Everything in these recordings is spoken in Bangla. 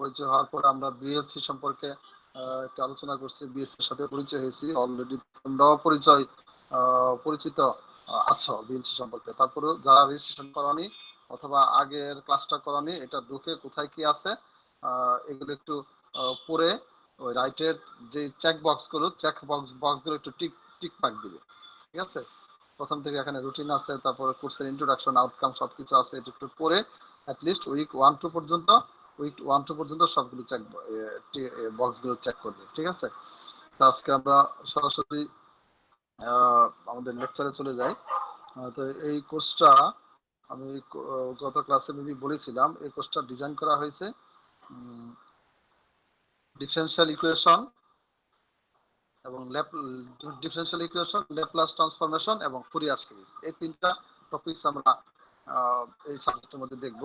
পরিচয় হওয়ার পর আমরা বিএলসি সম্পর্কে একটু আলোচনা করছি, বিএলসি এর সাথে পরিচয় হয়েছি, অলরেডি তোমরাও পরিচিত আছো বিএলসি সম্পর্কে। তারপরে যারা রেজিস্ট্রেশন করানি অথবা আগের ক্লাসটা করানি, এটা ঢুকে কোথায় কি আছে এগুলো একটু পড়ে ওই রাইটের যে চেক বক্সগুলো একটু টিক পাক দিবে, ঠিক আছে? প্রথম থেকে এখানে রুটিন আছে, তারপরে কোর্সের ইন্ট্রোডাকশন, আউটকাম সবকিছু আছে, এটা একটু পড়ে অ্যাটলিস্ট উইক 1-2 পর্যন্ত সবগুলো বক্সগুলো চেক করবে, ঠিক আছে? তো আজকে আমরা সরাসরি আমাদের লেকচারে চলে যাই। তো এই কোর্সটা আমি গত ক্লাসে বলেছিলাম, এই কোর্সটা ডিজাইন করা হয়েছে ডিফারেনশিয়াল ইকুয়েশন এবং ল্যাপ্লাস ট্রান্সফরমেশন এবং ফুরিয়ার সিরিজ, এই তিনটা টপিকস আমরা এই সাবজেক্টের মধ্যে দেখব।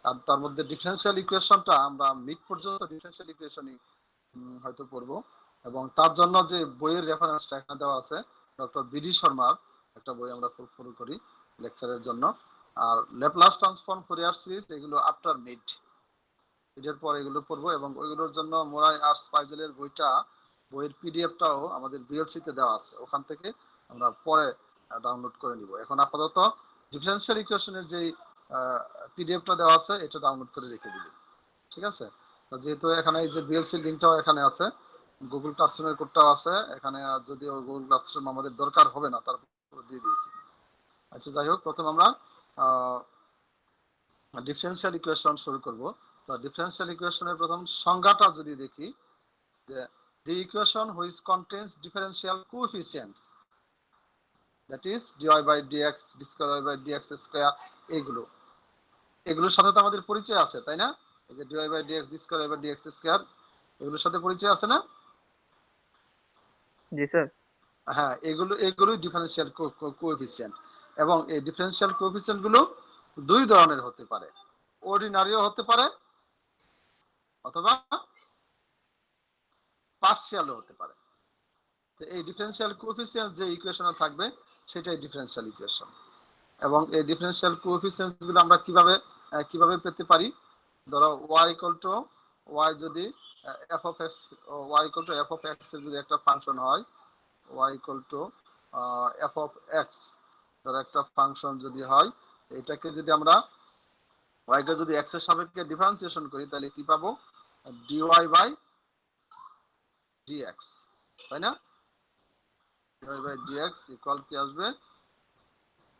আর তার মধ্যে ডিফারেনশিয়াল ইকুয়েশনটা আমরা মিড পর্যন্ত ডিফারেনশিয়াল ইকুয়েশনই হয়তো পড়বো, এবং তার জন্য যে বইয়ের রেফারেন্সটা এখানে দেওয়া আছে ডক্টর বিডি শর্মার একটা বই আমরা ফলো করি লেকচারের জন্য। আর ল্যাপ্লাস ট্রান্সফর্ম, ফুরিয়ার সিরিজ এগুলো আফটার মিডের পর এগুলো পড়বো, এবং ওইগুলোর জন্য মোরাই আর্টস ফাইজেলের বইয়ের পিডিএফটাও আমাদের বিএলসি তে দেওয়া আছে, ওখান থেকে আমরা পরে ডাউনলোড করে নিব। এখন আপাতত ডিফারেনশিয়াল ইকুয়েশনের যে পিডিএফটা দেওয়া আছে এটা ডাউনলোড করে রেখে দিব, ঠিক আছে? যেহেতু এখানে এই যে বিএলসি লিংকটাও এখানে আছে, গুগল ক্লাসরুমের কোডটাও আছে এখানে, যদিও গুগল ক্লাসরুম আমাদের দরকার হবে না, তারপর দিয়ে দিয়েছি। আচ্ছা, যাই হোক, প্রথম আমরা ডিফারেনশিয়াল ইকুয়েশন শুরু করব। তো ডিফারেনশিয়াল ইকুয়েশনের প্রথম সংজ্ঞাটা যদি দেখি, যে the equation which contains differential coefficients, that is dy by dx, d square by dx square, এগুলোর সাথে তো আমাদের পরিচয় আছে, তাই না? এই যে dy by dx, d square by dx square, এগুলোর সাথে পরিচয় আছে না? জি স্যার। হ্যাঁ, এগুলোই ডিফারেনশিয়াল কোএফিসিয়েন্ট, এবং এই ডিফারেনশিয়াল কোএফিসিয়েন্ট গুলো দুই ধরনের হতে পারে, অর্ডিনারিও হতে পারে অথবা পার্শিয়ালও হতে পারে। তো এই ডিফারেনশিয়াল কোএফিসিয়েন্ট যে ইকুয়েশনে থাকবে সেটাই ডিফারেনশিয়াল ইকুয়েশন। এবং এই ডিফারেনশিয়াল কোএফিসিয়েন্ট গুলো আমরা কিভাবে পেতে পারি? ধরো y যদি f of x, f of x এর যদি একটা ফাংশন হয়, y f of x ধরো একটা ফাংশন যদি হয়, এটাকে যদি আমরা y কে যদি x এর সাপেক্ষে ডিফারেন্সিয়েশন করি তাহলে কি পাবো? dy by dx, তাই না? dy by dx ইকুয়াল কি আসবে?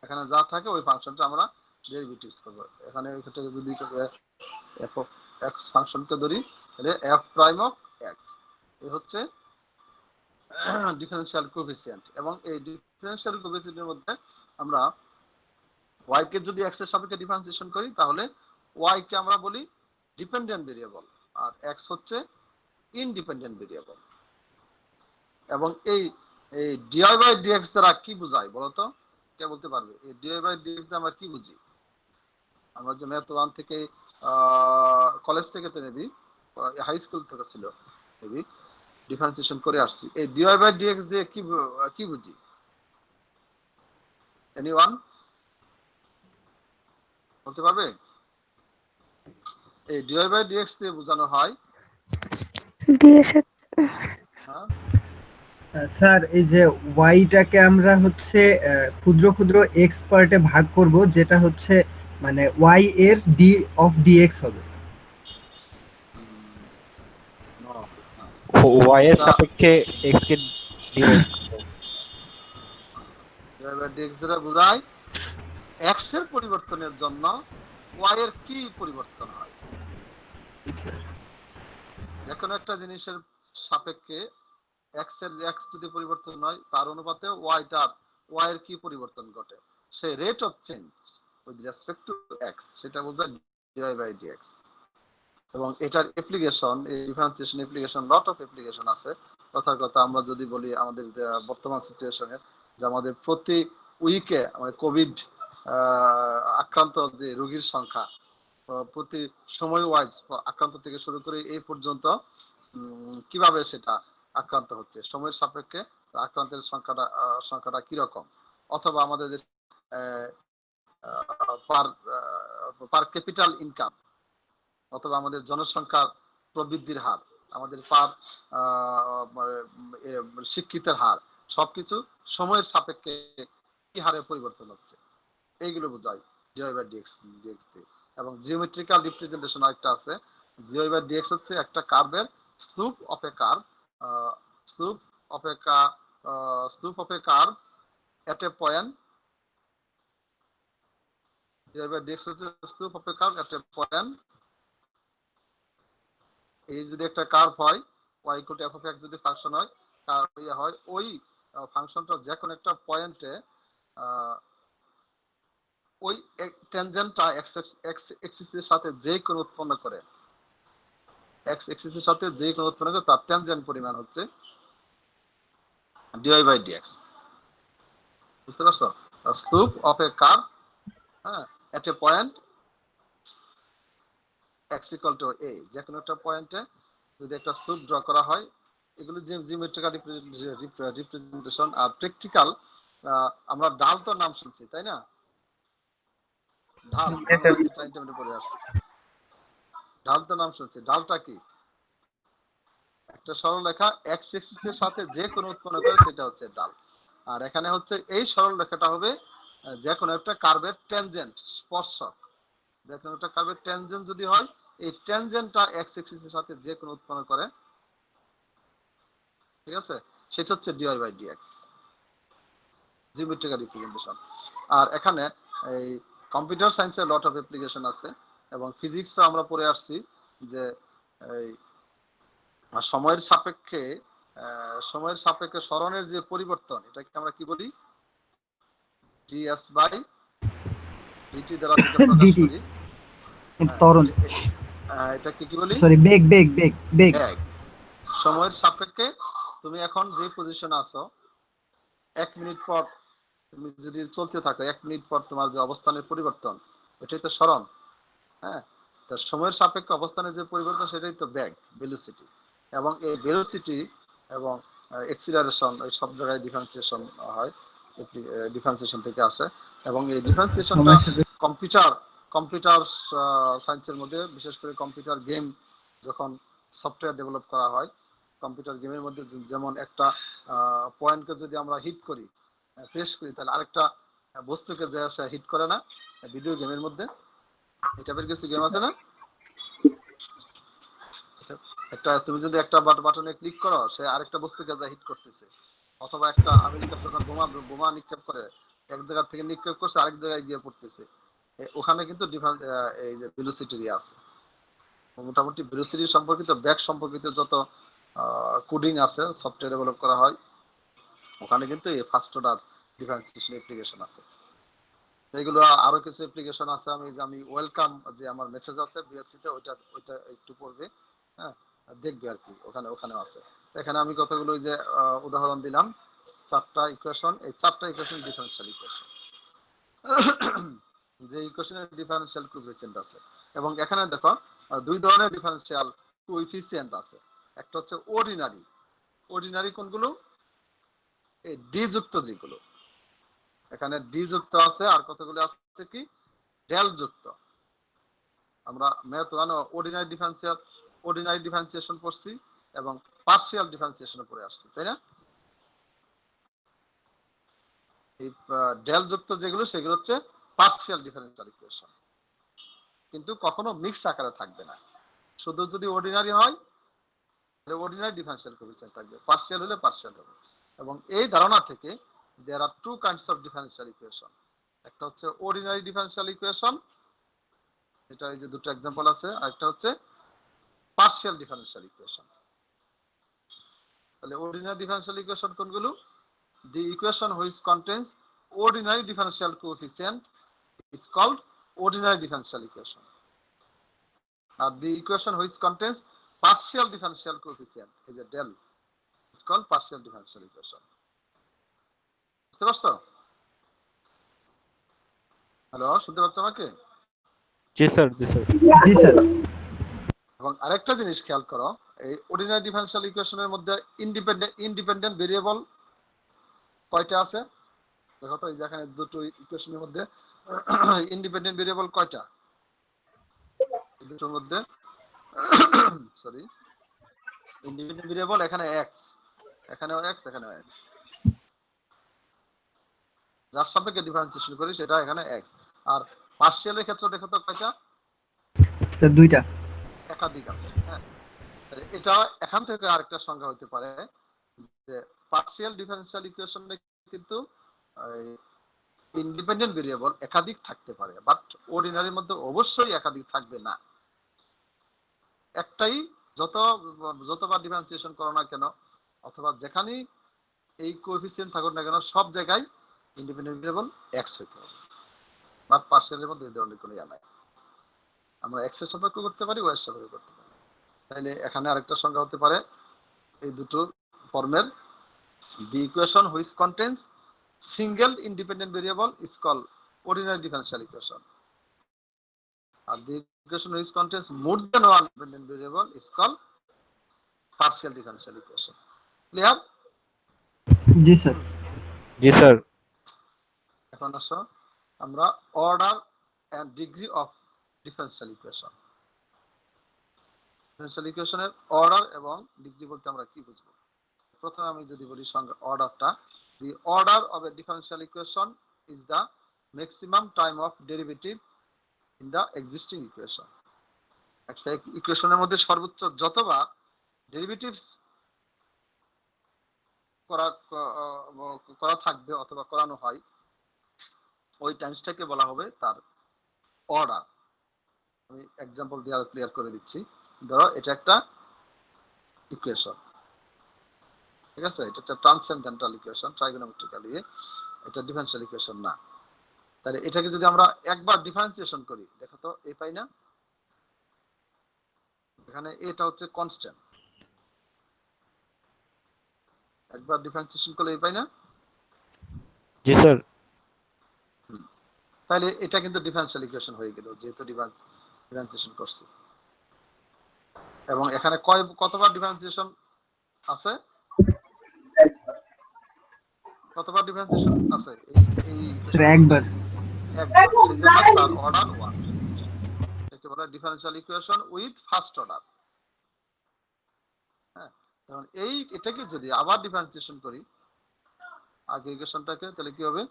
এখানে যা থাকে ওই ফাংশনটা আমরা ডেরিভেটিভস করব। এখানে এটাকে যদি f of x ফাংশনকে ধরি তাহলে f প্রাইম অফ x, এই হচ্ছে ডিফারেনশিয়াল কোএফিসিয়েন্ট। এবং এই ডিফারেনশিয়াল কোএফিসিয়েন্টের মধ্যে আমরা y কে যদি x এর সাপেক্ষে ডিফারেন্সিয়েশন করি তাহলে y কে আমরা বলি ডিপেন্ডেন্ট ভেরিয়েবল আর x হচ্ছে ইনডিপেন্ডেন্ট ভেরিয়েবল। এবং এই dy বাই dx দ্বারা কি বোঝায় বলতো? কে বলতে পারবে এই dy বাই dx দ্বারা আমরা কি বুঝি? আমরা যে ম্যাথ 1 থেকে কলেজ থেকে তো নেবি, হাই স্কুল থেকে ছিল নেবি, ডিফারেন্সিয়েশন করে আসছি, এই dy বাই dx দিয়ে কি বুঝি? এনিওয়ান বলতে পারবে? এই dy বাই dx দিয়ে বোঝানো হয় হ্যাঁ স্যার, এই যে ওয়াইটাকে আমরা হচ্ছে ক্ষুদ্র ক্ষুদ্র এক্স পার্টে ভাগ করব, যেটা হচ্ছে মানে ওয়াই এর ডি অফ ডিএক্স হবে। ওয়াই এর সাপেক্ষে এক্স কে ডিভাইড dx দ্বারা বোঝায় এক্স এর পরিবর্তনের জন্য ওয়াই এর কি পরিবর্তন হয়। যে কোনো একটা জিনিসের সাপেক্ষে এক্স যদি পরিবর্তন হয় তার অনুপাতে ওয়াই এর কি পরিবর্তন ঘটে, সেই rate of change with respect to x, সেটা বোঝায় ডিভাই বাই ডিএক্স। এবং এটার অ্যাপ্লিকেশন, এই differentiation application, lot of application আছে। কথার কথা আমরা যদি বলি আমাদের বর্তমান সিচুয়েশনে, যে আমাদের প্রতি উইকে আমাদের কোভিড আক্রান্ত যে রোগীর সংখ্যা প্রতি সময় ওয়াইজ আক্রান্ত থেকে শুরু করে এই পর্যন্ত কিভাবে সেটা আক্রান্ত হচ্ছে, সময়ের সাপেক্ষে আক্রান্তের সংখ্যাটা কিরকম, অথবা আমাদের পার ক্যাপিটাল ইনকাম, অথবা আমাদের জনসংখ্যার প্রবৃদ্ধির হার, আমাদের পার শিক্ষিতের হার, সবকিছু সময়ের সাপেক্ষে কি হারে পরিবর্তন হচ্ছে, এইগুলো বোঝায় ডিওয়াই বাই ডিএক্স দিয়ে। এবং জিওমেট্রিক্যাল রিপ্রেজেন্টেশন আরেকটা আছে। ডিওয়াই বাই ডিএক্স হচ্ছে একটা কার্ভের slope of a curve, slope of a slope of a curve at a point. Dy by dx হচ্ছে slope of a curve at a point. এই যদি একটা কার্ভ হয়, y equal to f of x যদি ফাংশন হয়, হয় ওই ফাংশনটা যে কোনো একটা পয়েন্টে ওই ট্যানজেন্টটা x এক্সিসের সাথে যে কোন উৎপন্ন করে, x এক্সিসের সাথে যে কোন উৎপন্ন করে তার ট্যানজেন্ট পরিমাণ হচ্ছে dy বাই dx। বুঝতে পারছো? স্লুপ অফ এ কার্ভ, হ্যাঁ, at a point x equal to a, যে কোনো একটা পয়েন্টে যদি একটা স্লুপ ড্র করা হয়, এগুলো যে জিওমেট্রিক্যাল রিপ্রেজেন্টেশন। আর প্র্যাকটিক্যাল আমরা ডাল তো নাম শুনছি, তাই না? ঢাল পড়ে আসছে, ঢাল তো নাম শুনছি। ঢালটা কি? একটা সরলরেখা x এক্সিসের সাথে যে কোনো উৎপন্ন করে সেটা হচ্ছে ঢাল। আর এখানে হচ্ছে এই সরলরেখাটা হবে যে কোনো একটা কার্ভের ট্যানজেন্ট, স্পর্শক। যে কোনো একটা কার্ভের ট্যানজেন্ট যদি হয়, এই ট্যানজেন্টটা x এক্সিসের সাথে যে কোনো উৎপন্ন করে, ঠিক আছে, সেটা হচ্ছে dy by dx, geometrical representation. আর এখানে এই কম্পিউটার সায়েন্সের লট অফ অ্যাপ্লিকেশন আছে, এবং ফিজিক্সও আমরা পড়ে আসছি যে এই সময়ের সাপেক্ষে স্মরণের যে পরিবর্তন, এটাকে আমরা কি বলি? ds বাই dt দ্বারা যেটা প্রকাশ করি, ত্বরণ, এটাকে কি বলি? সরি, বেগ। বেগ। সময়ের সাপেক্ষে তুমি এখন যে পজিশনে আছো, 1 মিনিট পর তুমি যদি চলতে থাকো, 1 মিনিট পর তোমার যে অবস্থানের পরিবর্তন, এটাই তো স্মরণ। হ্যাঁ, তো সময়ের সাপেক্ষে অবস্থানের যে পরিবর্তন, সেটাই তো বেগ, ভেলোসিটি। এবং এই ভেলোসিটি এবং এক্সিলারেশন, এই সব জায়গায় ডিফারেন্সিয়েশন হয়, ডিফারেন্সিয়েশন থেকে আসে। এবং এই ডিফারেন্সিয়েশনটা কম্পিউটার সায়েন্সের মধ্যে, বিশেষ করে কম্পিউটার গেম যখন সফটওয়্যার ডেভেলপ করা হয়, কম্পিউটার গেমের মধ্যে যেমন একটা পয়েন্টকে যদি আমরা হিট করি, প্রেস করি, তাহলে আরেকটা বস্তুকে যে আসে হিট করে না, ভিডিও গেমের মধ্যে এই টাইপের কিছু গেম আছে না? একটা তুমি যদি একটা বাটনে ক্লিক করো, সে আরেকটা বস্তুকে যা হিট করতেছে। অথবা একটা আমেরিকা যখন বোমা নিক্ষেপ করে, এক জায়গা থেকে নিক্ষেপ করছে আরেক জায়গায় গিয়ে পড়তেছে, ওখানে কিন্তু এই যে ভেলোসিটি আছে। মোটামুটি ভেলোসিটি সম্পর্কিত, ব্যাক সম্পর্কিত যত কোডিং আছে, সফটওয়্যার ডেভেলপ করা হয়, ওখানে কিন্তু এই ফার্স্ট অর্ডার ডিফারেন্সিয়েশন অ্যাপ্লিকেশন আছে। এগুলো আরো কিছু অ্যাপ্লিকেশন আছে। আমি ওয়েলকাম যে আমার মেসেজ আছে বিএসসিতে, ওইটা একটু পড়বে, হ্যাঁ, দেখবে আর কি, ওখানে আছে। এখানে আমি কতগুলো যে উদাহরণ দিলাম, 4টা ইকুয়েশন, এই 4টা ইকুয়েশন ডিফারেনশিয়াল ইকুয়েশন, যে ইকুয়েশনের ডিফারেনশিয়াল কোএফিসিয়েন্ট আছে। এবং এখানে দেখো 2 ধরনের ডিফারেনশিয়াল কোএফিসিয়েন্ট আছে। একটা হচ্ছে অর্ডিনারি কোনগুলো? এই ডি যুক্ত যেগুলো, এখানে ডি যুক্ত আছে, আর কতগুলো আছে কি ডেল যুক্ত। আমরা ম্যাথ 1 অর্ডিনারি ডিফারেন্সিয়েশন পড়ছি এবং পার্শিয়াল ডিফারেন্সিয়েশন পড়ে আসছি, তাই না? এই ডেল যুক্ত যেগুলো, সেগুলো হচ্ছে পার্শিয়াল ডিফারেনশিয়াল ইকুয়েশন, কিন্তু কখনো মিক্স আকারে থাকবে না। শুধু যদি অর্ডিনারি হয়, তাহলে অর্ডিনারি ডিফারেনশিয়াল কোএফিসিয়েন্ট থাকবে, পার্শিয়াল হলে পার্শিয়াল হবে। এবং এই ধারণা থেকে there are 2 kinds of differential equation. একটা হচ্ছে অর্ডিনারি ডিফারেনশিয়াল ইকুয়েশন, এটা এই যে দুটো एग्जांपल আছে, আর একটা হচ্ছে পার্শিয়াল ডিফারেনশিয়াল ইকুয়েশন। তাহলে অর্ডিনারি ডিফারেনশিয়াল ইকুয়েশন কোনগুলো? the equation which contains ordinary differential coefficient is called ordinary differential equation, and the equation which contains partial differential coefficient is a del, is called partial differential equation. বুঝতে পারছো? হ্যালো, শুনতে পাচ্ছ আমাকে? জি স্যার। এবং আরেকটা জিনিস খেয়াল করো, এই অর্ডিনারি ডিফারেনশিয়াল ইকুয়েশনের মধ্যে ইন্ডিপেন্ডেন্ট ভেরিয়েবল কয়টা আছে? দেখো তো, এই যে এখানে দুটো ইকুয়েশনের মধ্যে ইন্ডিপেন্ডেন্ট ভেরিয়েবল কয়টা? দুটোর মধ্যে সরি, ইন্ডিপেন্ডেন্ট ভেরিয়েবল এখানে x, এখানেও x, এখানেও x, যার সাপেক্ষে ডিফারেন্সিয়েশন করি সেটা এখানে x। আর পার্শিয়ালের ক্ষেত্রে দেখো তো কয়টা? স্যার দুইটা। একাধিক আছে। হ্যাঁ, তাহলে এটা এখান থেকে আরেকটা সংজ্ঞা হতে পারে যে পার্শিয়াল ডিফারেনশিয়াল ইকুয়েশনে কিন্তু ইন্ডিপেন্ডেন্ট ভেরিয়েবল একাধিক থাকতে পারে, বাট অর্ডিনারির মধ্যে অবশ্যই একাধিক থাকবে না। একটাই, যতবার ডিফারেন্সিয়েশন করো না কেন অথবা যেখানেই এই কোএফিসিয়েন্ট থাকুক না কেন সব জায়গায় ইন্ডিপেন্ডেন্ট ভেরিয়েবল এক্স হইতে হবে, বাট পার্শিয়ালের মধ্যে এই ধরনের কোনো ইয়া নাই। আমরা এক্স এর সাপেক্ষে করতে পারি, ওয়াই এর সাপেক্ষে করতে পারি। তাহলে এখানে আরেকটা সংজ্ঞা হতে পারে এই দুটো ফর্মের, the equation which contains single independent variable is called ordinary differential equation, and the equation which contains more than one independent variable is called partial differential equation. Clear? জি স্যার। জি স্যার। এখন আসো আমরা order and degree of differential equation. Differential ইকুয়েশনের অর্ডার এবং ডিগ্রি বলতে আমরা কি বুঝবো? প্রথমে আমি যদি বলি সঙ্গে অর্ডারটা, the order of a differential equation is the maximum time of derivative in the existing equation. একটা ইকুয়েশনের মধ্যে সর্বোচ্চ যতবার ডেরিভেটিভস করা থাকবে অথবা করানো হয় ওই টাইমসটাকে বলা হবে তার অর্ডার। আমি এক্সাম্পল দিয়ে আর ক্লিয়ার করে দিচ্ছি। ধরো এটা একটা ইকুয়েশন, ঠিক আছে, এটা একটা ট্রান্সেন্ডেন্টাল ইকুয়েশন, ট্রাইগোনোমেট্রিক্যালি এটা ডিফারেনশিয়াল ইকুয়েশন না। তাহলে এটাকে যদি আমরা একবার ডিফারেন্সিয়েশন করি, দেখো তো এ পাই না, এখানে এটা হচ্ছে কনস্ট্যান্ট, একবার ডিফারেন্সিয়েশন করলে এ পাই না। জি স্যার। তাহলে এটা কিন্তু ডিফারেনশিয়াল ইকুয়েশন হয়ে গেল যেহেতু ডিফারেন্সিয়েশন করছি। এবং এখানে কতবার ডিফারেন্সিয়েশন আছে? কতবার ডিফারেন্সিয়েশন আছে? এই একবার। একবার, সেজন্য তার অর্ডার 1। একে বলে differential equation with first order. হ্যাঁ, এখন এটাকে যদি আবার ডিফারেন্সিয়েশন করি আগে ইকুয়েশনটাকে, তাহলে কি হবে?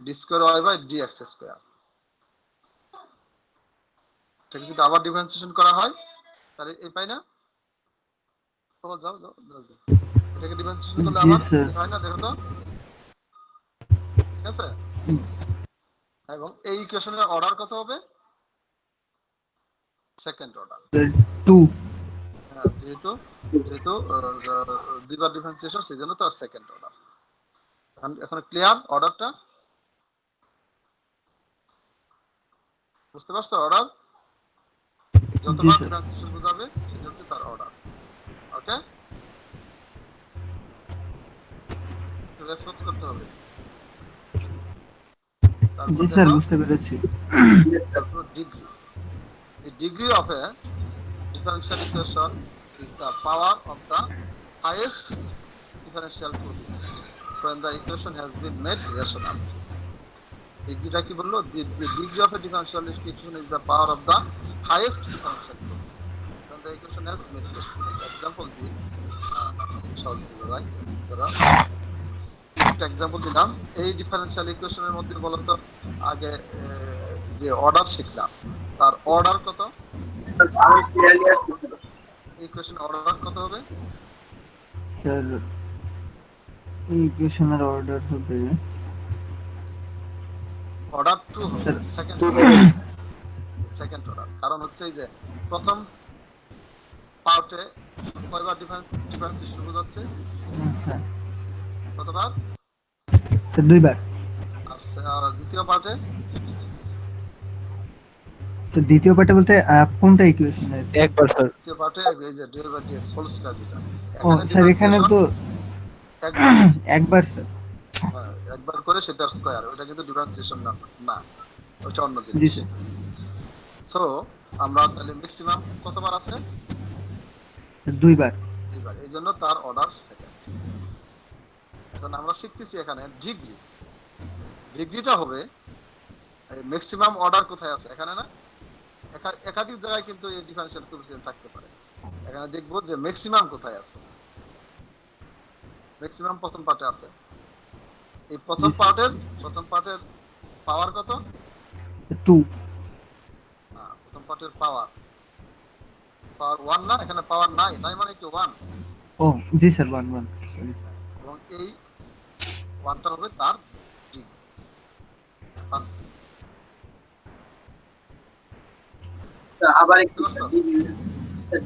D square y by d x square. এটাকে যদি আবার ডিফারেন্সিয়েশন করা হয় তাহলে এই পাই না। যাও এটাকে ডিফারেন্সিয়েশন করলে আবার হয় না, দেখো তো, ঠিক আছে। এবং এই ইকুয়েশনের অর্ডার কত হবে? Second order 2। হ্যাঁ, যেহেতু দুইবার ডিফারেন্সিয়েশন সেজন্য তার সেকেন্ড অর্ডার। এখন ক্লিয়ার অর্ডারটা? বুঝতে পারছো? অর্ডার যতবার ডিফারেন্সিয়েশন বোঝাবে সেটা হচ্ছে তার অর্ডার। ওকে, রেসপন্স করতে হবে। জি স্যার, বুঝতে পেরেছি। তারপর degree, the degree of a differential equation is the power of the highest differential coefficient when the equation has been made rational. ডিগ্রিটা কি বললো? The degree of a differential equation is the power of the highest differential coefficient when the equation has made rational. Example দিই, সহজ বোঝা যায়। ধরো একটা এক্সাম্পল দিলাম, এই ডিফারেনশিয়াল ইকুয়েশনের মধ্যে বলতো আগে যে অর্ডার শিখলাম তার অর্ডার কত? ইকুয়েশন অর্ডার কত হবে? স্যার এই ইকুয়েশনের অর্ডার হবে অর্ডার 2 হবে, সেকেন্ড অর্ডার। কারণ হচ্ছে এই যে প্রথম পার্টে কয়বার ডিফারেন্সিয়েশন বোঝাচ্ছে? কতবার? স্যার দুইবার। আর দ্বিতীয় পার্টে? তো দ্বিতীয় পার্টে বলতে কোনটা ইকুয়েশন? একবার স্যার। দ্বিতীয় পার্টে এই যে del by d x whole square যেটা। ও স্যার এখানে তো একবার স্যার। একবার করে সেটার স্কয়ার, ওটা কিন্তু ডিফারেন্সিয়েশন না, ওটা অন্য জিনিস। জি স্যার। সো আমরা তাহলে ম্যাক্সিমাম কতবার আছে? দুইবার। এইজন্য তার অর্ডার সেকেন্ড। এখন আমরা শিখতেছি এখানে ডিগ্রি। ডিগ্রিটা হবে ম্যাক্সিমাম অর্ডার কোথায় আছে? এখানে না? একাধিক জায়গায় কিন্তু এই ডিফারেনশিয়াল কোএফিসিয়েন্ট থাকতে পারে। এখানে দেখবো যে ম্যাক্সিমাম কোথায় আছে। ম্যাক্সিমাম প্রথম পার্টে আছে। এই প্রথম পার্টের পাওয়ার কত? 2। প্রথম পার্টের পাওয়ার 1 না, এখানে পাওয়ার নাই, নাই মানে কি 1। ও জি স্যার, 1 1 সরি। এবং এই 1টা হবে তার ডিগ্রি। ফার্স্ট আবার একটু বুঝতে পারছো?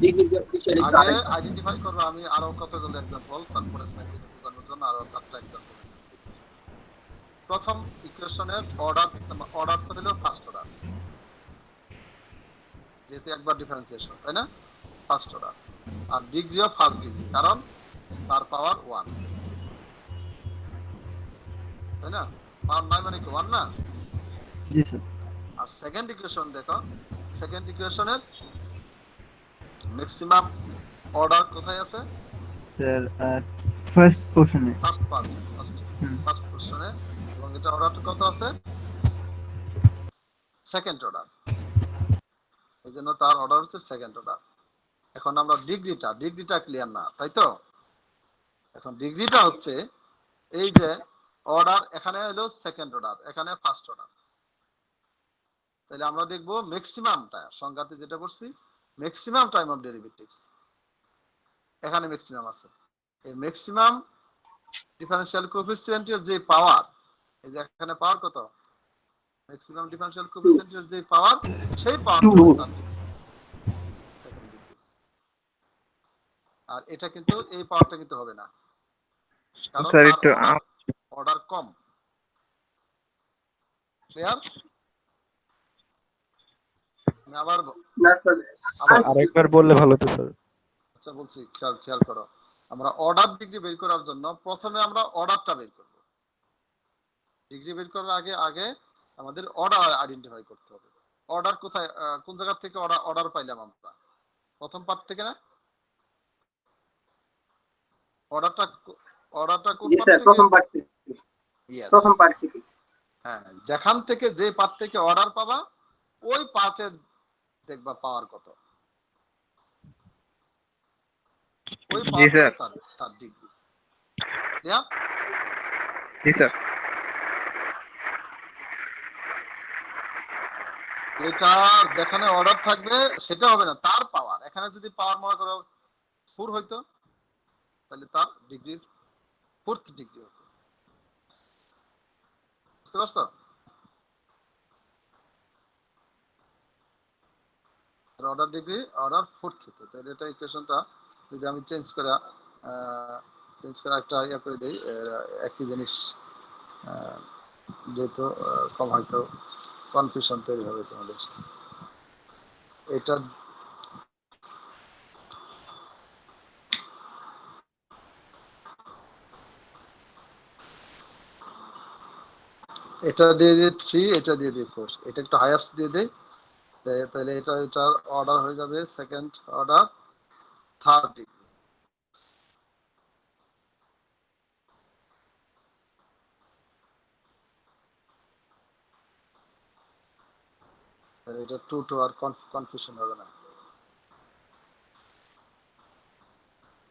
ডিগ্রি বিষয়ে একটু আগে আরেকটু আইডেন্টিফাই করবো আমি আরো কতগুলো এক্সাম্পল, তারপরে স্লাইডে বোঝানোর জন্য আরো 4টা এক্সাম্পল। প্রথম ইকুয়েশনের অর্ডার তো হলো ফার্স্ট অর্ডার, যেহেতু একবার ডিফারেন্সিয়েশন, তাই না? First order. আর ডিগ্রিও ফার্স্ট ডিগ্রি, কারণ তার পাওয়ার 1, তাই না? পাওয়ার 9 মানে কি 1 না? জি স্যার। আর সেকেন্ড ইকুয়েশন দেখো, সেকেন্ড ইকুয়েশনের ম্যাক্সিমাম অর্ডার কোথায় আছে? স্যার ফার্স্ট পোরশনে। ফার্স্ট পার্ট, ফার্স্ট পোরশনে। এবং এটা অর্ডারটা কত আছে? Second order. এই জন্য তার অর্ডার হচ্ছে সেকেন্ড অর্ডার। এখন আমরা ডিগ্রিটা ক্লিয়ার না, তাই তো? এখন ডিগ্রিটা হচ্ছে এই যে অর্ডার, এখানে হলো সেকেন্ড অর্ডার, এখানে ফার্স্ট অর্ডার। তাহলে আমরা দেখবো ম্যাক্সিমামটা, সংজ্ঞাতে যেটা করছি ম্যাক্সিমাম টাইম অফ ডেরিভেটিভস, এখানে ম্যাক্সিমাম আছে। এই ম্যাক্সিমাম ডিফারেনশিয়াল কোএফিসিয়েন্টের যে পাওয়ার, এই যে এখানে পাওয়ার কত? ম্যাক্সিমাম ডিফারেনশিয়াল কোএফিসিয়েন্টের যে পাওয়ার, সেই পাওয়ার। আর এটা কিন্তু এই পাওয়ারটা কিন্তু হবে না, কারণ স্যার তার একটু অর্ডার কম। ক্লিয়ার? আবার না স্যার আরেকবার বললে ভালো হতো স্যার। আচ্ছা বলছি, খেয়াল করো। আমরা অর্ডার ডিগ্রি বের করার জন্য প্রথমে আমরা অর্ডারটা বের করব। ডিগ্রি বের করার আগে আমাদের অর্ডার আইডেন্টিফাই করতে হবে। অর্ডার কোথায়, কোন জায়গা থেকে অর্ডার পাইলাম আমরা? প্রথম পার্ট থেকে না? অর্ডারটা কোন জি পার্ট স্যার, থেকে? প্রথম পার্ট থেকে। ইয়েস, প্রথম পার্ট থেকে। হ্যাঁ, যেখান থেকে যে পার্ট থেকে অর্ডার পাবা, ওই পার্টের দেখবা পাওয়ার কত, ওই জি স্যার। তার ডিগ্রি। ক্লিয়ার? জি স্যার। এটা যেখানে অর্ডার থাকবে সেটা হবে না, তার পাওয়ার। এখানে যদি পাওয়ার মনে করো 4 হইতো, তাহলে তার ডিগ্রির 4th ডিগ্রি হতো। বুঝতে পারছো? অর্ডার ডিগ্রি অর্ডার 4th হতো। তাহলে এটা ইকুয়েশনটা যদি আমি চেঞ্জ করে একটা ইয়া করে দেই, একই জিনিস, যেহেতু কম হয়তো কনফিউশন তৈরি হবে তোমাদের। এটা দিয়ে 3, এটা দিয়ে 4, এটা একটু হাইয়েস্ট দিয়ে দেই, তাহলে এটার অর্ডার হয়ে যাবে সেকেন্ড অর্ডার, থার্ড ডিগ্রি। তাহলে এটা 2 আর কনফিউশন হবে না।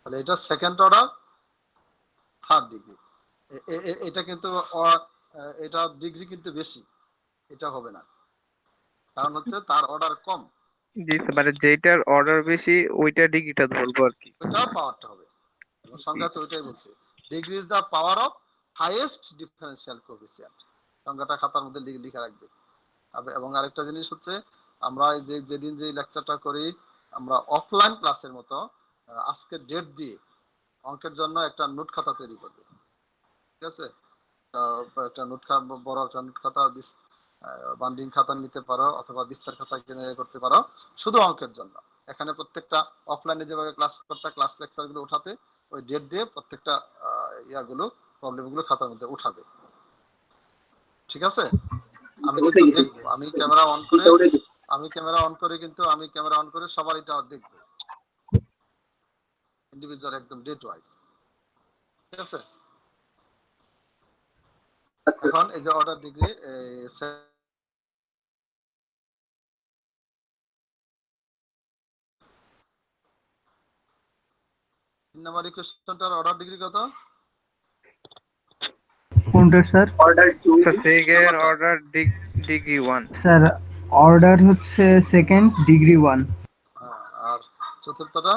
তাহলে এটা সেকেন্ড অর্ডার, থার্ড ডিগ্রি। এটা কিন্তু এটা ডিগ্রি কিন্তু বেশি, এটা হবে না, কারণ হচ্ছে তার অর্ডার কম। জি স্যার, মানে যেটার অর্ডার বেশি ওইটা ডিগ্রিটা ধরবো আর কি। ওইটা পাওয়ারটা হবে, এবং সংজ্ঞাতে ওইটাই বলছে, degree is the power of highest differential coefficient. সংজ্ঞাটা খাতার মধ্যে লিখে রাখবে। এবং আরেকটা জিনিস হচ্ছে, আমরা যেদিন যে লেকচারটা করি, আমরা অফলাইন ক্লাসের মতো আজকে ডেট দিয়ে অঙ্কের জন্য একটা নোট খাতা তৈরি করবে। ঠিক আছে? একটা নোট খাতা, বড় একটা নোট খাতা, বান্ডিং খাতা নিতে পারো, অথবা বিস্তার খাতা কিনে করতে পারো, শুধু অঙ্কের জন্য। এখানে প্রত্যেকটা অফলাইনে যেভাবে ক্লাস করতে, ক্লাস লেকচার গুলো উঠাতে, ওই ডেট দিয়ে প্রত্যেকটা প্রবলেম গুলো খাতার মধ্যে উঠাবে। ঠিক আছে? আমি কিন্তু দেখবো, আমি ক্যামেরা অন করে কিন্তু আমি ক্যামেরা অন করে সবার এটা দেখবো, ইন্ডিভিজুয়াল, একদম ডেট ওয়াইজ। ঠিক আছে? এখন এই যে অর্ডার ডিগ্রি 3 নাম্বার ইকুয়েশনটার অর্ডার ডিগ্রি কত? কোনটা স্যার? অর্ডার 2 স্যার sec এর অর্ডার ডিগ্রি 1। স্যার অর্ডার হচ্ছে সেকেন্ড, ডিগ্রি 1। আর চতুর্থটা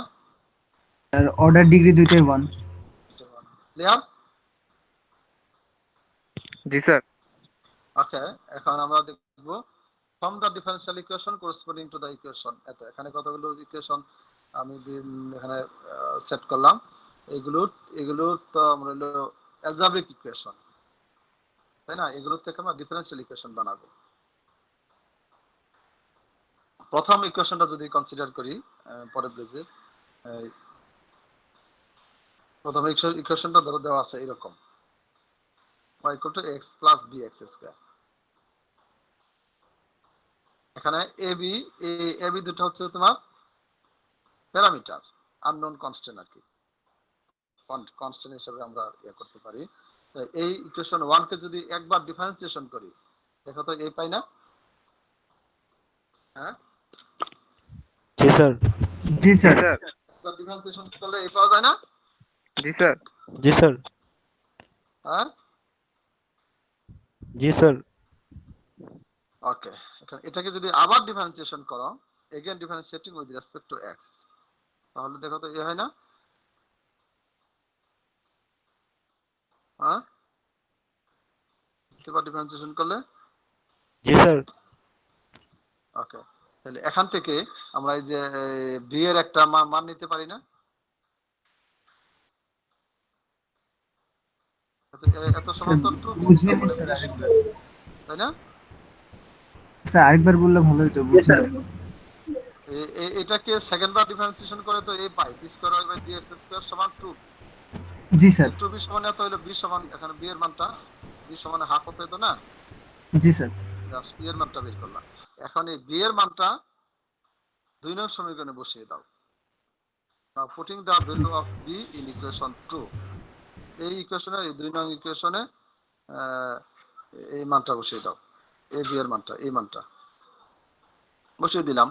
আর অর্ডার ডিগ্রি দুইটাই 1। ক্লিয়ার? জি স্যার। ওকে, এখন আমরা দেখব from the differential equation corresponding to the equation। এখানে কতগুলো ইকুয়েশন আমি এখানে সেট করলাম। এগুলো তো আমরা হলো অ্যালজেব্রিক ইকুয়েশন, তাই না? এগুলো থেকে আমরা ডিফারেন্সিয়াল ইকুয়েশন বানাবো। প্রথম ইকুয়েশনটা যদি কনসিডার করি পরের পেজে, প্রথম ইকুয়েশনটা ধরো দেওয়া আছে এরকম, y = x + bx²। এখানে ab দুটো হচ্ছে তোমার প্যারামিটার, আননোন কনস্ট্যান্ট আর কি, কনস্ট্যান্ট হিসেবে আমরা করতে পারি। এই ইকুয়েশন 1 কে যদি একবার ডিফারেন্সিয়েশন করি, দেখো তো এই পাই না? হ্যাঁ জি স্যার। জি জি স্যার। স্যার। একবার ডিফারেন্সিয়েশন করলে এই পাওয়া যায় না? জি স্যার। জি স্যার। হ্যাঁ জি স্যার। ওকে, এখন এটাকে যদি আবার ডিফারেন্সিয়েশন করো, again differentiating with respect to x, তাহলে দেখো তো এই হয় না? হ্যাঁ এবার ডিফারেন্সিয়েশন করলে জি স্যার। ওকে, তাহলে এখান থেকে আমরা এই যে b এর একটা মান নিতে পারি না? এত সমান্তর টু বুঝিয়ে নি স্যার আরেকবার। তাই না? স্যার আরেকবার বললে ভালো হতো, বুঝিয়ে। এটাকে সেকেন্ড বার ডিফারেন্সিয়েশন করে তো এই পাই b² সমান 2। জি স্যার। 2b সমান এত হলো b সমান, এখানে b এর মানটা b সমান হাফ হবে তো না? জি স্যার। জাস্ট b এর মানটা বের করলাম। এখন এই b এর মানটা 2 নং সমীকরণে বসিয়ে দাও। Now putting the value of b in equation 2। এই ইকুয়েশনে, এই 2 নং ইকুয়েশনে এই মানটা বসিয়ে দাও, এই b এর মানটা, এই মানটা বসিয়ে দিলাম।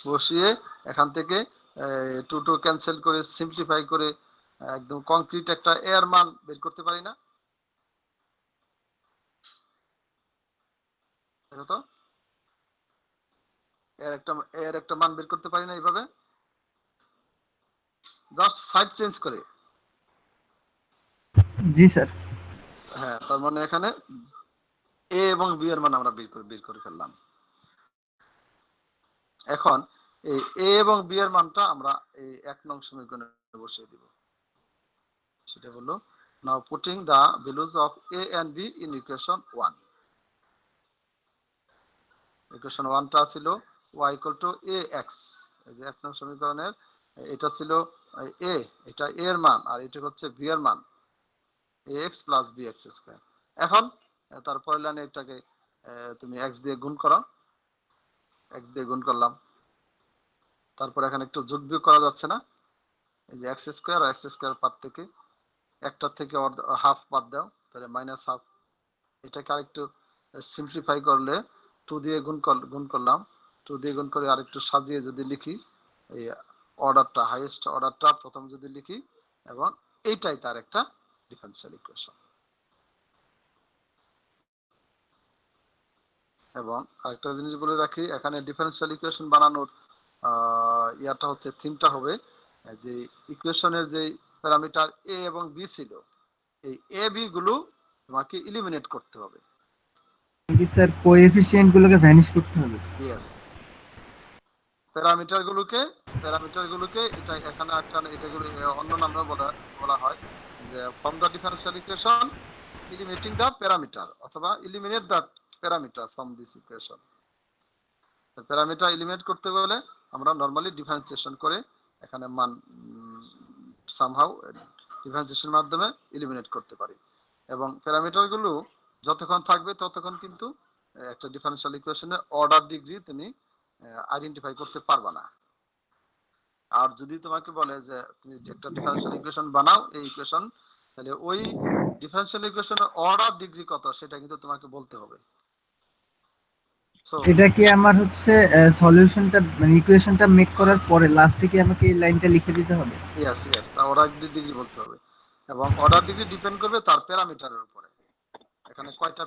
বসিয়ে এখান থেকে 2 ক্যান্সেল করে সিম্পলিফাই করে একদম কংক্রিট একটা এর মান বের করতে পারি না? দেখো তো এর একটা মান বের করতে পারি না এইভাবে, জাস্ট সাইড চেঞ্জ করে। জি স্যার। হ্যাঁ, তার মানে এখানে a এবং b এর মান আমরা বের করে ফেললাম। এখন এই a এবং b এর মানটা আমরা এই 1 নং সমীকরণে বসিয়ে দিব। সেটা হলো now putting the values of a and b in equation 1। Equation 1 টা ছিল y = ax, এই যে 1 নং সমীকরণের এটা ছিল a, এটা a এর মান, আর এটা হচ্ছে b এর মান, ax + bx²। এখন তারপরের লাইনে এটাকে তুমি x দিয়ে গুণ করো, x দিয়ে গুণ করলাম। তারপর এখানে একটু যোগ বিয়োগ করা যাচ্ছে না? এই যে x² আর x² পার্ট থেকে একটা থেকে হাফ বাদ দাও, তাহলে -1/2। এটাকে আরেকটু সিম্পলিফাই করলে 2 দিয়ে গুণ করলাম, 2 দিয়ে গুণ করে আরেকটু সাজিয়ে যদি লিখি, এই অর্ডারটা, হাইয়েস্ট অর্ডারটা প্রথম যদি লিখি, এবং এইটাই তার একটা ডিফারেন্সিয়াল ইকুয়েশন। এবং আরেকটা জিনিস বলে রাখি, এখানে ডিফারেন্সিয়াল ইকুয়েশন বানানোর ইয়াটা হচ্ছে, থিমটা হবে যে ইকুয়েশনের যে প্যারামিটার a এবং b ছিল, এই a b গুলো তোমাকে এলিমিনেট করতে হবে। কি স্যার কোএফিসিয়েন্ট গুলোকে ভ্যানিশ করতে হবে? ইয়েস, প্যারামিটারগুলোকে এটা এখানে একটা এটাগুলো অন্য নামে বলা হয় যে from the differential equation eliminating the parameter, অথবা eliminate the parameter from this equation. Parameter eliminate করতে গেলে আমরা নরমালি ডিফারেন্সিয়েশন করে এখানে মান সামহাউ ডিফারেন্সিয়েশনের মাধ্যমে এলিমিনেট করতে পারি। এবং প্যারামিটারগুলো যতক্ষণ থাকবে ততক্ষণ কিন্তু একটা ডিফারেন্সিয়াল ইকুয়েশনের অর্ডার ডিগ্রি তুমি আইডেন্টিফাই করতে পারবা না। আর যদি তোমাকে বলে যে তুমি একটা ডিফারেন্সিয়াল ইকুয়েশন বানাও, এই ইকুয়েশন, তাহলে ওই ডিফারেন্সিয়াল ইকুয়েশনের অর্ডার ডিগ্রি কত সেটা কিন্তু তোমাকে বলতে হবে। সো এটা কি আমার হচ্ছে সলিউশনটা মানে ইকুয়েশনটা মেক করার পরে লাস্টে কি আমাকে এই লাইনটা লিখে দিতে হবে? ইয়েস তা অর্ডার ডিগ্রি বলতে হবে, এবং অর্ডার ডিগ্রি ডিপেন্ড করবে তার প্যারামিটারের উপরে। এখানে কয়টা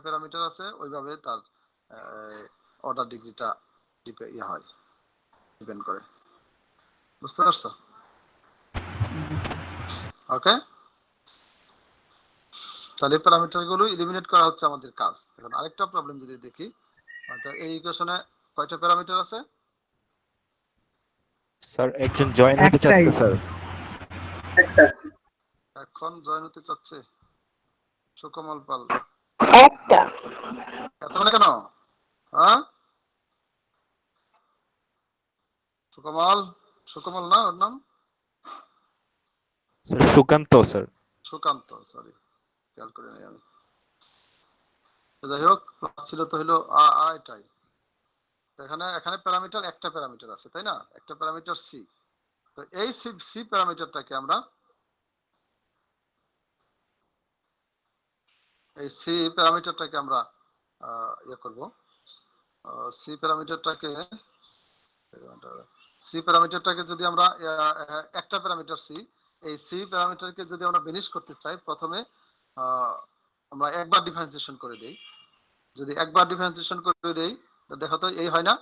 প্যারামিটার আছে ওইভাবে তার অর্ডার ডিগ্রিটা ডিপেন্ড করে। বুঝতে পারছো? ওকে, তাহলে প্যারামিটার গুলো এলিমিনেট করা হচ্ছে আমাদের কাজ। এখন আরেকটা প্রবলেম যদি দেখি, এই ইকুয়েশনে কয়টা প্যারামিটার আছে? স্যার একজন জয়েন হতে একটাই। চাচ্ছে স্যার। একটা এখন জয়েন হতে চাচ্ছে সুকমল পাল। একটা এত মানে কেন? হ্যাঁ, সুকমল না ওর নাম? Sir Sukanta sir. Sukanta, sorry খেয়াল করে নাই আমি। যাই হোক, ছিল তো হলো এটাই। এখানে প্যারামিটার, একটা প্যারামিটার আছে তাই না, একটা প্যারামিটার সি। তো এই সি প্যারামিটারটাকে আমরা ইয়ে করব। সি প্যারামিটারটাকে যদি আমরা একটা প্যারামিটার সি, এই সি প্যারামিটারকে যদি আমরা বেনিশ করতে চাই, প্রথমে আমরা একবার ডিফারেন্সিয়েশন করে দেই। যদি একবার ডিফারেন্সিয়েশন করে দেই, দেখো তো এই হয় না?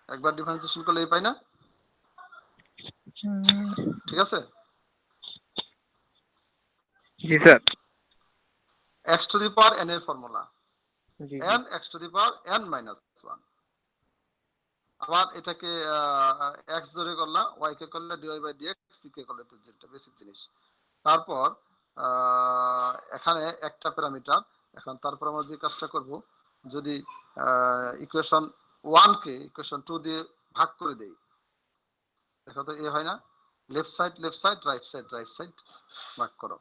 একবার ডিফারেন্সিয়েশন করলে এই পাই না? ঠিক আছে, জি sir. x to the power n এর ফর্মুলা, জি n x to the power n minus 1। আবার এটাকে x ধরে করলা, y কে করলে dy বাই dx, c কে করলে যেটা বেসিক জিনিস। তারপর এখানে একটা প্যারামিটার। এখন তারপর আমরা যে কাজটা করব, যদি ইকুয়েশন 1 কে ইকুয়েশন 2 দিয়ে ভাগ করে দেই, দেখো তো এ হয় না? লেফট সাইড রাইট সাইড ভাগ করো।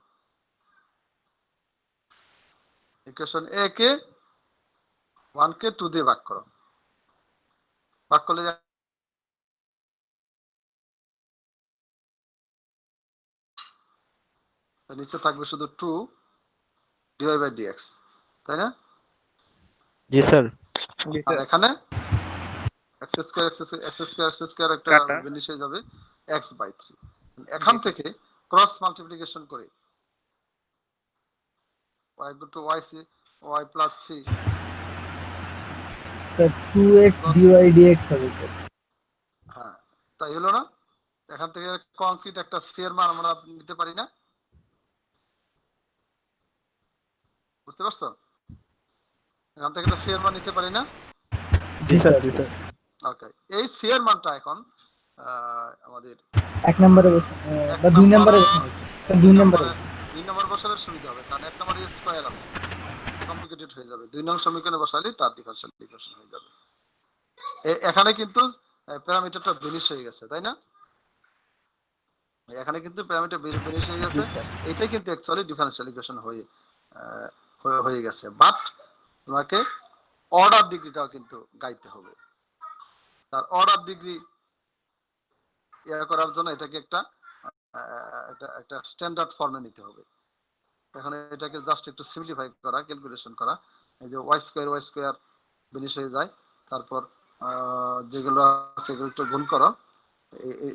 ইকুয়েশন এ কে 1 কে 2 দিয়ে ভাগ করো, ভাগ করলে নিচে থাকবে শুধু 2 dy বাই dx, তাই না? জি স্যার। জি আর স্যার। এখানে x স্কয়ার একটা কাটা। বেনিশ হয়ে যাবে x বাই 3। এখান থেকে ক্রস মাল্টিপ্লিকেশন করে y to y c y plus c, sir 2x dy dx হবে স্যার। হ্যাঁ তাই হলো না? এখান থেকে কংক্রিট একটা সি এর মান আমরা নিতে পারি না? বুঝতে পারছো? এখান থেকে একটা সি এর মান নিতে পারি না? জি স্যার জি স্যার। ওকে, এই সি এর মানটা এখন আমাদের এক নম্বরে বা দুই নম্বরে দুই নম্বরে দুই নম্বর বসালে সুবিধা হবে, কারণ এক নম্বরে স্কয়ার আছে, কমপ্লিকেটেড হয়ে যাবে। দুই নম্বর সমীকরণে বসালে তার ডিফারেনশিয়াল ইকুয়েশন হয়ে যাবে। এখানে কিন্তু প্যারামিটারটা বেনিশ হয়ে গেছে, তাই না? এখানে কিন্তু প্যারামিটার বেনিশ হয়ে গেছে, এটাই কিন্তু অ্যাকচুয়ালি ডিফারেনশিয়াল ইকুয়েশন হয়ে গেছে। বাট তোমাকে অর্ডার ডিগ্রিটাও কিন্তু গাইতে হবে। তার অর্ডার ডিগ্রি করার জন্য এটাকে একটা স্ট্যান্ডার্ড ফর্মে নিতে হবে। এখন এটাকে জাস্ট একটু সিম্পলিফাই করা, ক্যালকুলেশন করা। এই যে ওয়াই স্কয়ার বেনিশ হয়ে যায়, তারপর যেগুলো আছে এগুলো একটু গুণ করো।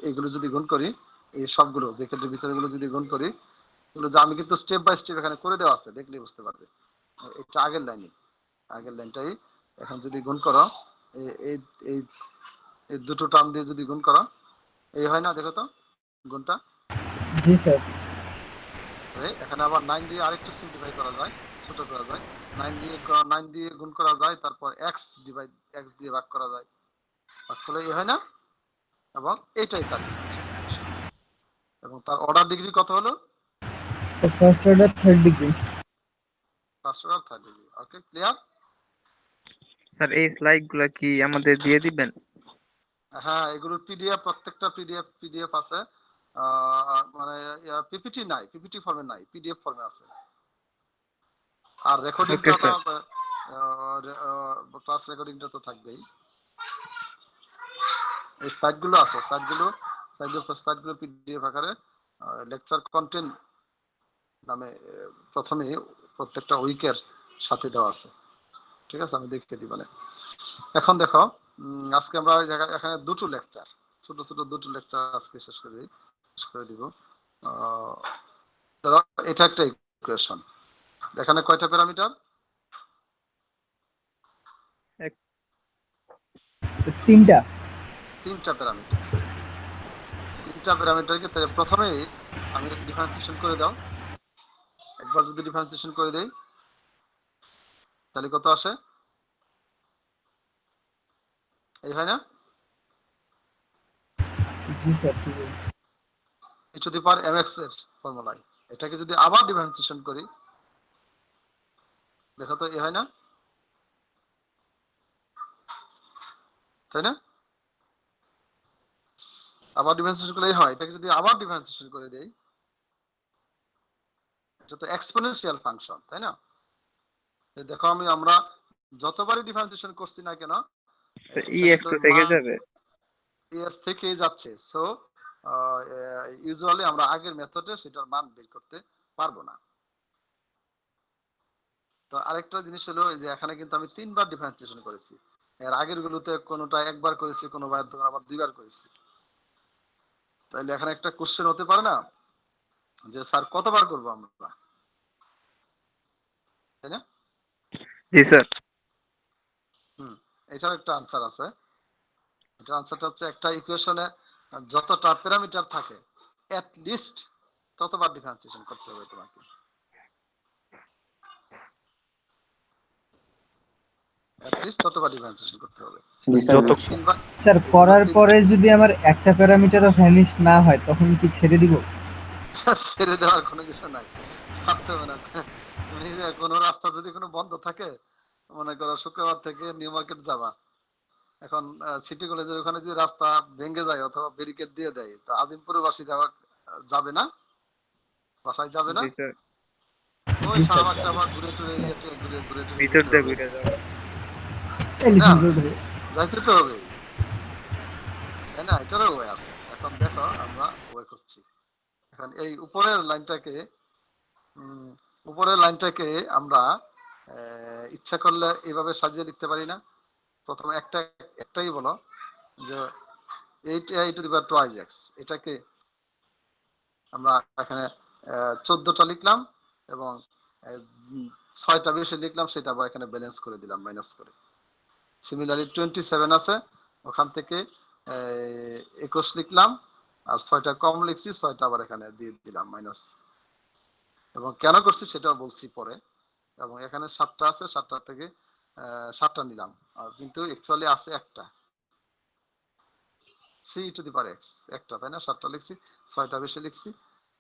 এইগুলো যদি গুণ করি, এই সবগুলো ব্র্যাকেটের ভিতরে গুলো যদি গুণ করি, এগুলো যে আমি কিন্তু স্টেপ বাই স্টেপ এখানে করে দেওয়া আছে, দেখলেই বুঝতে পারবে। এটা আগের লাইনটাই এখন যদি গুণ করো, এই এই এই দুটো টার্ম দিয়ে যদি গুণ করো, এই হয় না? দেখো তো গুণটা। জি স্যার। এখানে আবার 9 দিয়ে আরেকটু সিম্পলিফাই করা যায়, ছোট করা যায়। 9 দিয়ে গুণ করা যায়, তারপর x দিয়ে ভাগ করা যায়। ভাগ করলে এই হয় না? এবং এটাই তার এবং তার অর্ডার ডিগ্রি কত হলো? First order third degree. First order third degree. Okay, clear? Sir এই স্লাইডগুলো কি আমাদের দিয়ে দিবেন? হ্যাঁ, এগুলোর পিডিএফ, প্রত্যেকটা পিডিএফ আছে। মানে পিপিটি নাই, পিপিটি ফর্মে নাই, পিডিএফ ফর্মে আছে। আর রেকর্ডিংটা ওকে স্যার। তো ক্লাস রেকর্ডিংটা তো থাকবেই। এই স্লাইডগুলো আছে, স্লাইডগুলো পিডিএফ আকারে, লেকচার কন্টেন্ট নামে প্রথমে প্রত্যেকটা উইকের সাথে দেওয়া আছে। ঠিক আছে, আমি দেখিয়ে দিই। মানে এখন দেখো, আজকে আমরা এখানে দুটো লেকচার, ছোট ছোট দুটো লেকচার আজকে শেষ করে দিব। ধরো এটা একটা ইকুয়েশন, এখানে কয়টা প্যারামিটার? তিনটা প্যারামিটার। তিনটা প্যারামিটারকে প্রথমেই আমি ডিফারেন্সিয়েশন করে দাও। একবার যদি ডিফারেন্সিয়েশন করে দেই তাহলে কত আসে? এই হয় না, e to the power mx এর ফর্মুলায়। এটাকে যদি আবার ডিফারেন্সিয়েশন করি, দেখো তো, এই হয় না, তাই না? আবার ডিফারেন্সিয়েশন করলে হয়। এটাকে যদি আবার ডিফারেন্সিয়েশন করে দেই, এটা তো এক্সপোনেনশিয়াল ফাংশন, তাই না? দেখো আমরা যতবারই ডিফারেন্সিয়েশন করছি না কেন, EX তো থেকে যাবে। ES থেকে যাচ্ছে। সো ইউজুয়ালি আমরা আগের মেথডে সেটার মান বের করতে পারবো না। তো আরেকটা জিনিস হলো যে এখানে কিন্তু আমি 3 বার ডিফারেন্সিয়েশন করেছি। এর আগের গুলোতে কোনোটা একবার করেছি, কোনোবার আবার 2 বার করেছি। তাহলে এখানে একটা কোশ্চেন হতে পারে না যে স্যার কতবার করব আমরা, তাই না? জি স্যার। এটার একটা আনসার আছে। এটার আনসারটা হচ্ছে একটা ইকুয়েশনে যতটা প্যারামিটার থাকে এট লিস্ট ততবার ডিফারেন্সিয়েশন করতে হবে তোমাকে। এট লিস্ট ততবার ডিফারেন্সিয়েশন করতে হবে। যত স্যার করার পরে যদি আমার একটা প্যারামিটারও ভ্যানিশ না হয় তখন কি ছেড়ে দিব? ছেড়ে দেওয়ার কোনো কিছু নাই, ছাড়তে হবে না। তুমি কোনো রাস্তা যদি কোনো বন্ধ থাকে, মনে করো শুক্রবার থেকে নিউ মার্কেট যাবা, এখন সিটি কলেজের ওখানে যে রাস্তা ভেঙে যায় অথবা ব্যারিকেড দিয়ে দেয়, তো আজিমপুরের বাসী যাবে না, বাসায় যাবে না, জি স্যার। ওই শাহবাগটা আবার ঘুরে টুরে ঘুরে ঘুরে ভিতর দিয়ে ঘুরে যাবে। যাইতে তো হবে, তাই না? এটারও ওয়ে আছে। এখন দেখো আমরা ওয়ে করছি। এখন এই উপরের লাইনটাকে আমরা ইচ্ছা করলে এইভাবে সাজিয়ে লিখতে পারি না? প্রথমে একটাই বলো যে 8a to the power 2x, এটাকে আমরা এখানে 14টা লিখলাম এবং 6টা বেশি লিখলাম, সেটা আবার এখানে ব্যালেন্স করে দিলাম মাইনাস করে। সিমিলারলি 27 আছে, ওখান থেকে 21 লিখলাম আর 6টা কম লিখছি, 6টা আবার এখানে দিয়ে দিলাম মাইনাস। এবং কেন করছি সেটাও বলছি পরে। এবং এখানে 7টা আছে, 7টা থেকে 7টা নিলাম, আর কিন্তু অ্যাকচুয়ালি আছে একটা, c to the power x একটা, তাই না? 7টা লিখছি, 6টা বেশি লিখছি,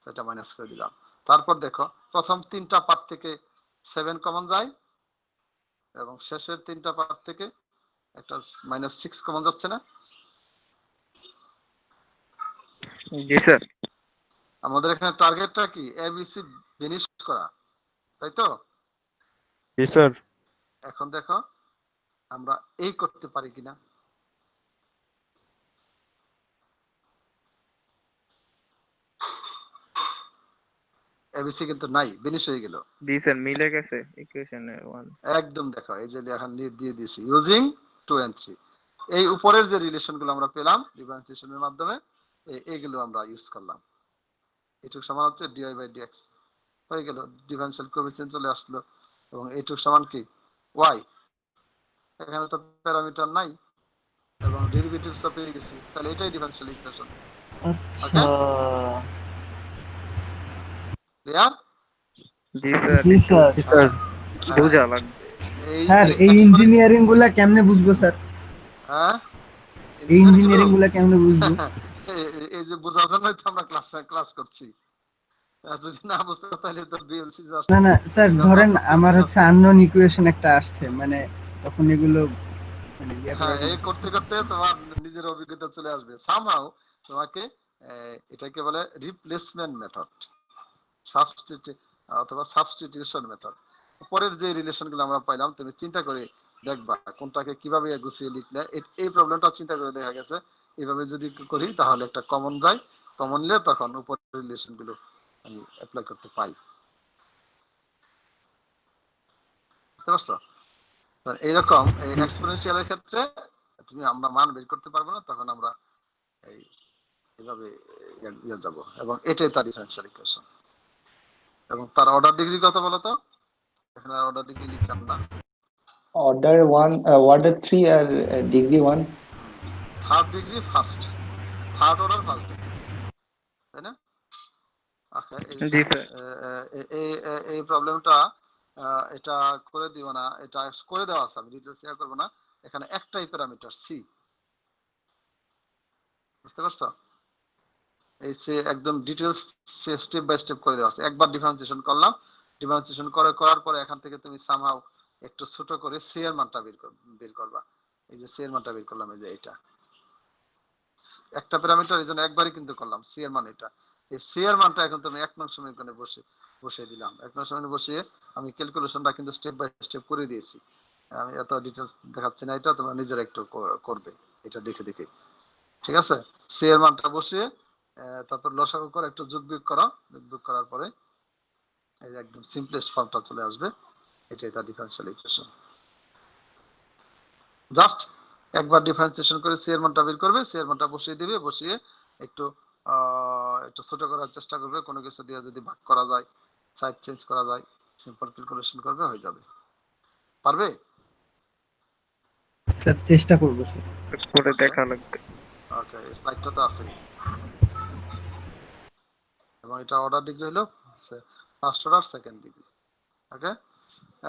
6টা মাইনাস করে দিলাম। তারপর দেখো প্রথম 3টা পার্ট থেকে 7 কমন যায় এবং শেষের 3টা পার্ট থেকে একটা -6 কমন যাচ্ছে না? জি স্যার। আমাদের এখানে টার্গেটটা কি এবিসি ফিনিশ করা, তাই তো? জি স্যার। এখন দেখো আমরা এই করতে পারি কিনা। এবিসি কিন্তু নাই, ফিনিশ হয়ে গেল। জি স্যার, মিলে গেছে ইকুয়েশনে 1। একদম দেখো, এই যে এখন দিয়ে দিয়েছি ইউজিং 2 and 3। এই উপরের যে রিলেশনগুলো আমরা পেলাম ডিফারেন্সিয়েশনের মাধ্যমে, এইগুলো আমরা ইউজ করলাম। এটুক সমান হচ্ছে dy বাই dx হয়ে গেল, ডিফারেনশিয়াল কোএফিসিয়েন্ট চলে আসলো। এবং এটুক সমান কি y, এখানে তো প্যারামিটার নাই এবং ডেরিভেটিভস পেয়ে গেছি, তাহলে এটাই ডিফারেনশিয়াল ইকুয়েশন। আচ্ছা ক্লিয়ার? জি স্যার। জি স্যার। স্যার বুঝা লাগবে। স্যার এই ইঞ্জিনিয়ারিং গুলা কেমনে বুঝবো স্যার? হ্যাঁ, এই ইঞ্জিনিয়ারিং গুলা কেমনে বুঝবো? এই যে বোঝার জন্যই তো আমরা ক্লাস করছি। যদি না বুঝতে তাহলে তো বিএলসি জাস্ট না না স্যার, ধরেন আমার হচ্ছে আননোন ইকুয়েশন একটা আসছে, মানে তখন এগুলো মানে হ্যাঁ, এই করতে করতে তোমার নিজের অভিজ্ঞতা চলে আসবে। সামহাউ তোমাকে এটাকে বলে রিপ্লেসমেন্ট মেথড, অথবা সাবস্টিটিউশন মেথড। পরের যে রিলেশনগুলো আমরা পাইলাম, তুমি চিন্তা করে দেখবা কোনটাকে কিভাবে গুছিয়ে লিখলে। এই প্রবলেমটা চিন্তা করে দেখা গেছে এইভাবে যদি করি তাহলে একটা কমন যায়, কমন নিলে তখন উপরের রিলেশনগুলো আমি অ্যাপ্লাই করতে পারি। বুঝতে পারছো? তো এইরকম এই এক্সপোনেনশিয়ালের ক্ষেত্রে আমরা মান বের করতে পারবো না, তখন আমরা এইভাবে যাব, এবং এটাই তার ডিফারেনশিয়াল ইকুয়েশন। এবং তার অর্ডার ডিগ্রি কত বলো তো? এখানে অর্ডার ডিগ্রি লিখলাম না। Order 1, order 3 আর degree 1. Third degree first, third order first degree, তাই না? ওকে, জি স্যার। এই প্রবলেমটা এটা করে দিও না, এটা করে দেওয়া আছে, আমি ডিটেইলস শেয়ার করব না। এখানে একটাই প্যারামিটার সি, বুঝতে পারছো? এই সে একদম ডিটেইলস স্টেপ বাই স্টেপ করে দেওয়া আছে। একবার ডিফারেন্সিয়েশন করলাম, ডিফারেন্সিয়েশন করার পরে এখান থেকে তুমি সামহাউ একটু ছোট করে সি এর মানটা বের করবা। এই যে সি এর মানটা বের করলাম, এই যে এটা একটা প্যারামিটার, এই জন্য একবারই কিন্তু করলাম। সি এর মান এটা, এই সি এর মানটা এখন তুমি 1 নং সমীকরণে বসিয়ে দিলাম। 1 নং সমীকরণে বসিয়ে আমি ক্যালকুলেশনটা কিন্তু স্টেপ বাই স্টেপ করে দিয়েছি। আমি এত ডিটেইলস দেখাচ্ছি না, এটা তোমরা নিজেরা একটু করবে এটা দেখে দেখে, ঠিক আছে? সি এর মানটা বসিয়ে তারপর লসাগু করে একটু যোগ বিয়োগ করো, যোগ বিয়োগ করার পরে এই যে একদম সিম্পলেস্ট ফর্মটা চলে আসবে। এটাই তার ডিফারেনশিয়াল ইকুয়েশন। জাস্ট একবার ডিফারেন্সিয়েশন করে সি এর মানটা বের করবে, সি এর মানটা বসিয়ে দিবে, বসিয়ে একটু একটু ছোট করার চেষ্টা করবে, কোনো কিছু দিয়ে যদি ভাগ করা যায়, সাইড চেঞ্জ করা যায়, সিম্পল ক্যালকুলেশন করবে, হয়ে যাবে। পারবে? স্যার চেষ্টা করবো স্যার। করে দেখা লাগবে। ওকে, স্লাইডটা তো আছে, এবং এটা অর্ডার ডিগ্রি হলো ফার্স্ট অর্ডার সেকেন্ড ডিগ্রি। ওকে,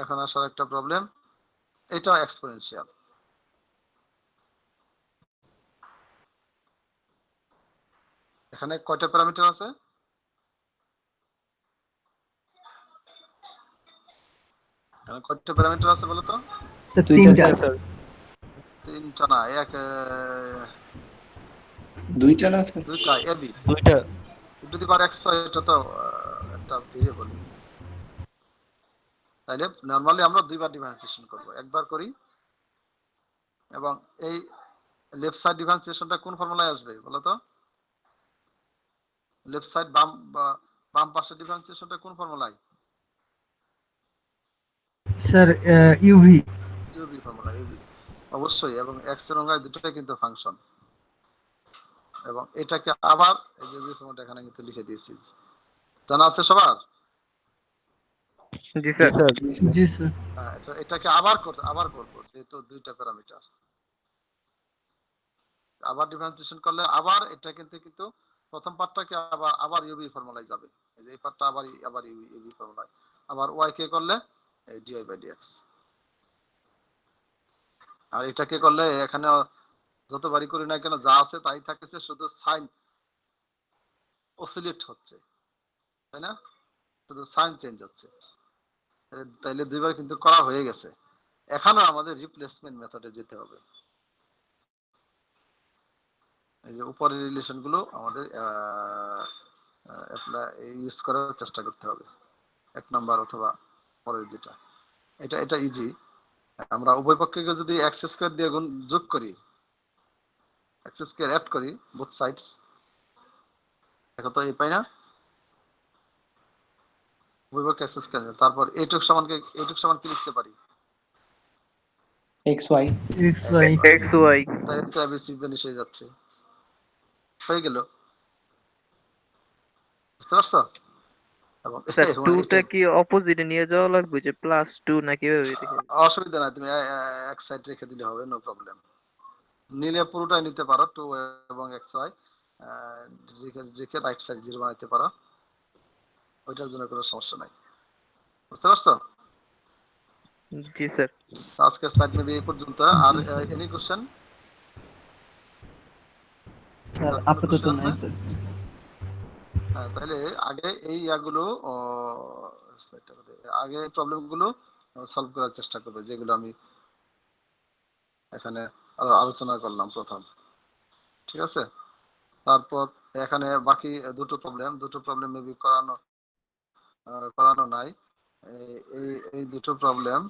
এখন আসার একটা প্রবলেম, এটা এক্সপোনেনশিয়াল। এখানে কয়টা প্যারামিটার আছে? এখানে কয়টা প্যারামিটার আছে বলো তো? স্যার দুইটা তিনটা। স্যার তিনটা না, দুইটা না স্যার? দুইটা। এবি দুইটা। যদি পার এক্স, তো এটা তো একটা ভেরিয়েবল, তাইলে নরমালি আমরা দুইবার ডিফারেন্সিয়েশন করব, একবার করি। এবং এই লেফট সাইড ডিফারেন্সিয়েশনটা কোন ফর্মুলায় আসবে বলো তো? লেফট সাইড বাম পাশের ডিফারেন্সিয়েশনটা কোন ফর্মুলায়? Sir UV. UV formula, UV অবশ্যই। এবং এক্স এবং ওয়াই দুটোই কিন্তু ফাংশন, এবং এটাকে আবার এই যে ইউবি ফর্মুলাটা এখানে কিন্তু লিখে দিয়েছি। জানা আছে সবার? জি স্যার। জি স্যার। তো এটাকে আবার করবো, যেহেতু দুইটা প্যারামিটার, আবার ডিফারেন্সিয়েশন করলে আবার এটা কিন্তু প্রথম পার্টটাকে আবার ইউবি ফর্মুলায় যাবে। এই যে এই পার্টটা আবার ইউবি ফর্মুলায়, আবার ওয়াই কে করলে এই ডিআই বাই ডিএক্স। আর এটাকে করলে এখানে যতবারই করি না কেন যা আছে তাই থাকতেছে, শুধু সাইন অসিলেট হচ্ছে, তাই না? শুধু সাইন চেঞ্জ হচ্ছে। তাইলে দুইবার কিন্তু করা হয়ে গেছে, এখানে আমাদের রিপ্লেসমেন্ট মেথডে যেতে হবে। এই যে উপরের রিলেশন গুলো আমাদের ইউজ করার চেষ্টা করতে হবে, 1 নাম্বার অথবা পরের যেটা, এটা ইজি। আমরা উভয় পক্ষকে যদি এক্স স্কয়ার দিয়ে যোগ করি, এক্স স্কয়ার অ্যাড করি বোথ সাইডস, দেখো তো এই পাই না? উভয় পক্ষে এক্স স্কয়ার, তারপর এইটুক সমান কি লিখতে পারি? xy. X y. X y. তাই তো এবিসি বেনিশ হয়ে যাচ্ছে, হয়ে গেল। বুঝতে পারছো? এবং স্যার 2 টা কি অপোজিটে নিয়ে যাওয়া লাগবে, যে +2 না কিভাবে দেখে? অসুবিধা নাই, তুমি এক সাইড রেখে দিলে হবে, নো প্রবলেম। নিলে পুরোটাই নিতে পারো, 2 এবং এক্স ওয়াই রেখে রাইট সাইড 0 বানাইতে পারো, ওইটার জন্য কোনো সমস্যা নাই। বুঝতে পারছো? জি স্যার। আজকের স্লাইড মেবি এই পর্যন্ত। আর এনি কোশ্চেন? স্যার আপাতত নাই স্যার। হ্যাঁ, তাহলে আগে এই ইয়াগুলো আগে প্রবলেমগুলো সলভ করার চেষ্টা করবে, যেগুলো আমি এখানে আলোচনা করলাম প্রথম, ঠিক আছে? তারপর এখানে বাকি দুটো প্রবলেম মেবি করানো নাই। এই দুটো প্রবলেম,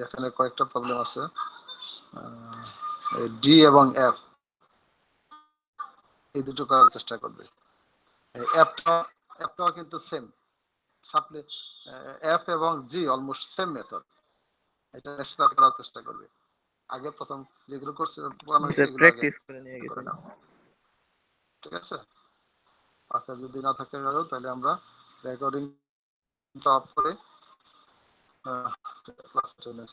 এখানে কয়েকটা প্রবলেম আছে, ডি এবং এফ, এই দুটো করার চেষ্টা করবে। অ্যাপটাও কিন্তু সেম, এফ এবং জি অলমোস্ট সেম মেথড, এটা স্টার্ট করার চেষ্টা করবে। আগে প্রথম যেগুলো করছে পড়ানো হয়েছে এগুলো আগে প্র্যাকটিস করে নিয়ে করে গেছেন। নাও, ঠিক আছে? আর যদি না থাকে কারো তাহলে আমরা রেকর্ডিংটা অফ করে ক্লাস টেনে